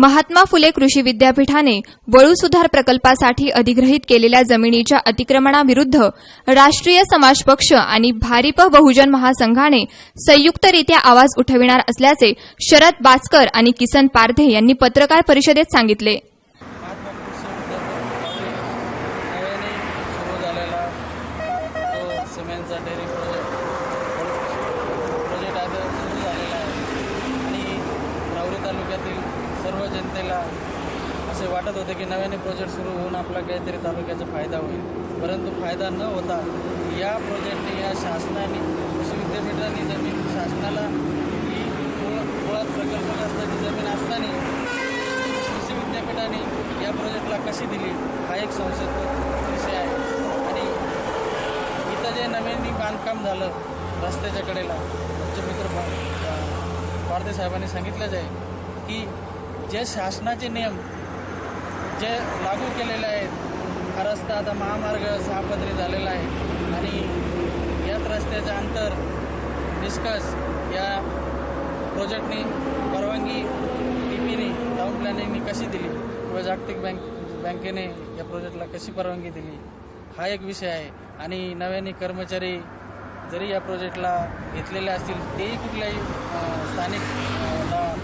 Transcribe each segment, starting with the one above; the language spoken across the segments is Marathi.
महात्मा फुले कृषी विद्यापीठाने वळू सुधार प्रकल्पासाठी अधिग्रहित केलेल्या जमिनीच्या अतिक्रमणाविरुद्ध राष्ट्रीय समाज पक्ष आणि भारिप बहुजन महासंघाने संयुक्तरित्या आवाज उठविणार असल्याचे शरद बाचकर आणि किसन पारधे यांनी पत्रकार परिषदेत सांगितले. सर्व जनतेला असे वाटत होते की नव्याने प्रोजेक्ट सुरू होऊन आपला काहीतरी तालुक्याचा फायदा होईल, परंतु फायदा न होता या प्रोजेक्टने या शासनाने कृषी विद्यापीठाने जमीन शासनाला ही मुळात प्रकल्पग्रस्ताची जमीन असताना कृषी विद्यापीठाने या प्रोजेक्टला कशी दिली हा एक संशयास्पद विषय आहे. आणि इथं जे नव्याने बांधकाम झालं रस्त्याच्या कडेला आमचे मित्र पारधे साहेबांनी सांगितलंच आहे की जे शासनाचे नियम जे लागू केलेले आहेत, हा रस्ता आता महामार्ग 6 पदरी झालेला आहे आणि याच रस्त्याचं अंतर निष्कर्ष या प्रोजेक्टनी परवानगी टीपीने टाउन प्लॅनिंगनी कशी दिली किंवा जागतिक बँकेने या प्रोजेक्टला कशी परवानगी दिली हा एक विषय आहे. आणि नव्याने कर्मचारी जरी या प्रोजेक्टला घेतलेले असतील तेही कुठल्याही स्थानिक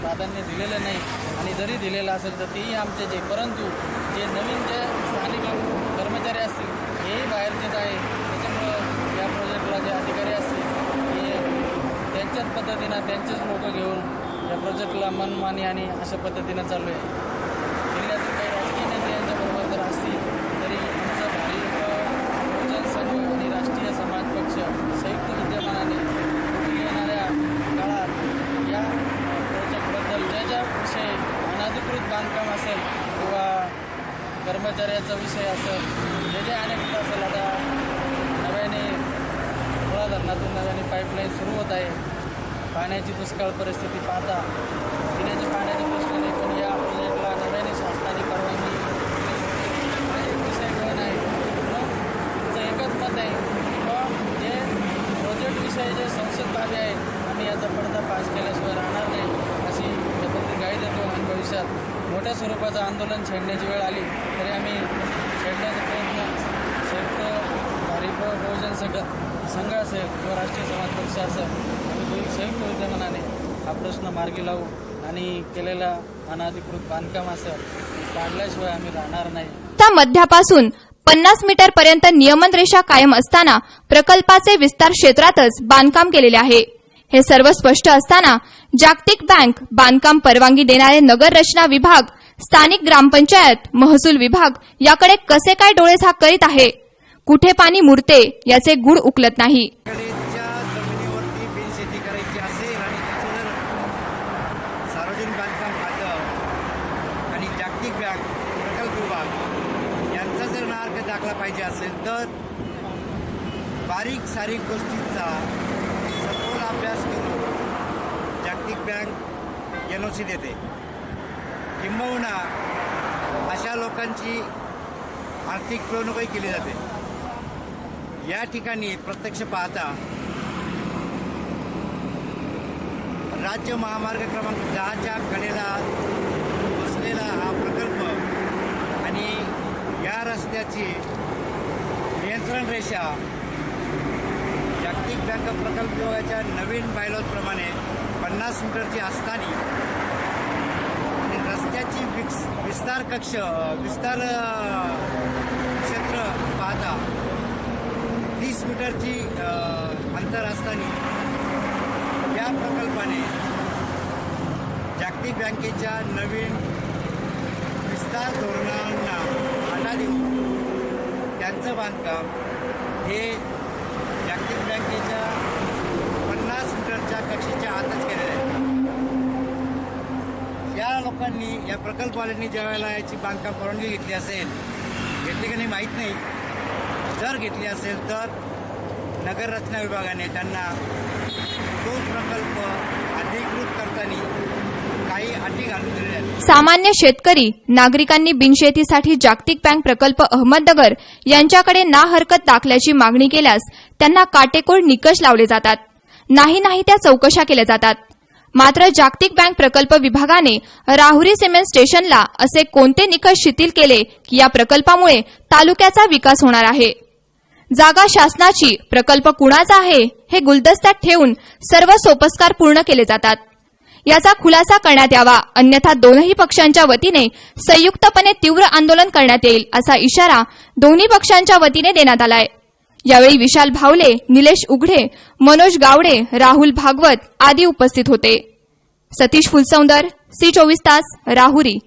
प्राधान्य दिलेलं नाही आणि जरी दिलेलं असेल तर तेही आमचे परंतु जे नवीन जे स्थानिक कर्मचारी असतील हेही बाहेरचेच आहे. त्याच्यामुळं या प्रोजेक्टला जे अधिकारी असतील हे त्यांच्याच पद्धतीनं त्यांचेच लोक घेऊन या प्रोजेक्टला मनमानी आणि अशा पद्धतीनं चालू आहे. जिल्ह्यातील काही राजकीय नेते यांच्याबरोबर जर असतील तरी आमचा भारिप बहुजन संघ आणि राष्ट्रीय समाज पक्ष संयुक्त विद्यमानाने पुढील येणाऱ्या काळात या प्रोजेक्टबद्दल ज्या विषय अनधिकृत बांधकाम असेल किंवा कर्मचाऱ्याचा विषय असेल जे अनेक असेल, आता नव्याने मुळा धरणातून नव्याने पाईपलाईन सुरू होत आहे. पाण्याची दुष्काळ परिस्थिती पाहता पिण्याच्या पाण्याचे प्रश्न नाही, पण या प्रोजेक्टला नव्याने शासनाने परवानगी विषय घेऊन आहे. तुमचं एकच मत आहे किंवा जे प्रोजेक्ट विषय जे संसद बाबी आहे आम्ही याचा पडदा पास केल्याशिवाय राहणार नाही अशी याबद्दल ग्वाही देतो. आणि भविष्यात मोठ्या स्वरूपाचं आंदोलन छेडण्याची वेळ आली तरी आम्ही छेडण्याचा प्रयत्न संयुक्त भारिप बहुजन संघ असेल किंवा राष्ट्रीय समाज पक्ष असेल आम्ही संयुक्त विद्यमानाने हा प्रश्न मार्गी लावू आणि केलेला अनधिकृत बांधकाम असेल काढल्याशिवाय आम्ही राहणार नाही. त्या मध्यापासून 50 मीटरपर्यंत नियमन रेषा कायम असताना प्रकल्पाचे विस्तार क्षेत्रातच बांधकाम केलेले आहे. हे सर्व स्पष्ट असताना जागतिक बँक, बांधकाम परवानगी देणारे नगर रचना विभाग, स्थानिक ग्रामपंचायत, महसूल विभाग याकडे कसे काय डोळे झाक करीत आहे? कुठे पाणी मुरते याचे गूढ उकलत नाही. जमिनीवरती बिनशेती करायची असेल आणि त्याचं जर सार्वजनिक बांधकाम खातं आणि जागतिक बँक, प्रकल्प विभाग यांचा जर मार्ग दाखला पाहिजे असेल तर बारीक सारीक गोष्टींचा सखोल अभ्यास करून जागतिक बँक NOC देते. किंबहुना अशा लोकांची आर्थिक पिळवणूकही केली जाते. या ठिकाणी प्रत्यक्ष पाहता राज्य महामार्ग क्रमांक 10च्या कडेला बसलेला हा प्रकल्प आणि या रस्त्याची नियंत्रण रेषा जागतिक बँक प्रकल्प विभागाच्या नवीन बायलॉजप्रमाणे 50 मीटरची असताना आणि रस्त्याची विस्तार क्षेत्र पाहता 30 मीटरची अंतर असताना या प्रकल्पाने जागतिक बँकेच्या नवीन विस्तार धोरणांना आटा देऊन त्यांचं बांधकाम हे जागतिक बँकेच्या 50 मीटरच्या कक्षेच्या आतच केलेलं आहे. या लोकांनी, या प्रकल्पवाल्यांनी ज्या वेळेला याची बांधकाम परवानगी घेतली का नाही माहीत नाही. जर घेतली असेल तर नगर रचना विभागाने त्यांना तो प्रकल्प अधिकृत करताना काही अटी घालून दिलेल्या आहेत. सामान्य शेतकरी नागरिकांनी बिनशेतीसाठी जागतिक बँक प्रकल्प अहमदनगर यांच्याकडे ना हरकत दाखल्याची मागणी केल्यास त्यांना काटेकोर निकष लावले जातात. नाही त्या चौकशा केल्या जातात. मात्र जागतिक बँक प्रकल्प विभागाने राहुरी सिमेंट स्टेशनला असे कोणते निकष शिथिल केले की या प्रकल्पामुळे तालुक्याचा विकास होणार आहे? जागा शासनाची, प्रकल्प कुणाचा आहे हे गुलदस्त्यात ठेवून सर्व सोपस्कार पूर्ण केले जातात. याचा खुलासा करण्यात यावा, अन्यथा दोनही पक्षांच्या वतीने संयुक्तपणे तीव्र आंदोलन करण्यात येईल असा इशारा दोन्ही पक्षांच्या वतीने देण्यात आलाय. यावेळी विशाल भावले, निलेश उघडे, मनोज गावडे, राहुल भागवत आदी उपस्थित होते. सतीश फुलसौंदर, सी 24 तास, राहुरी.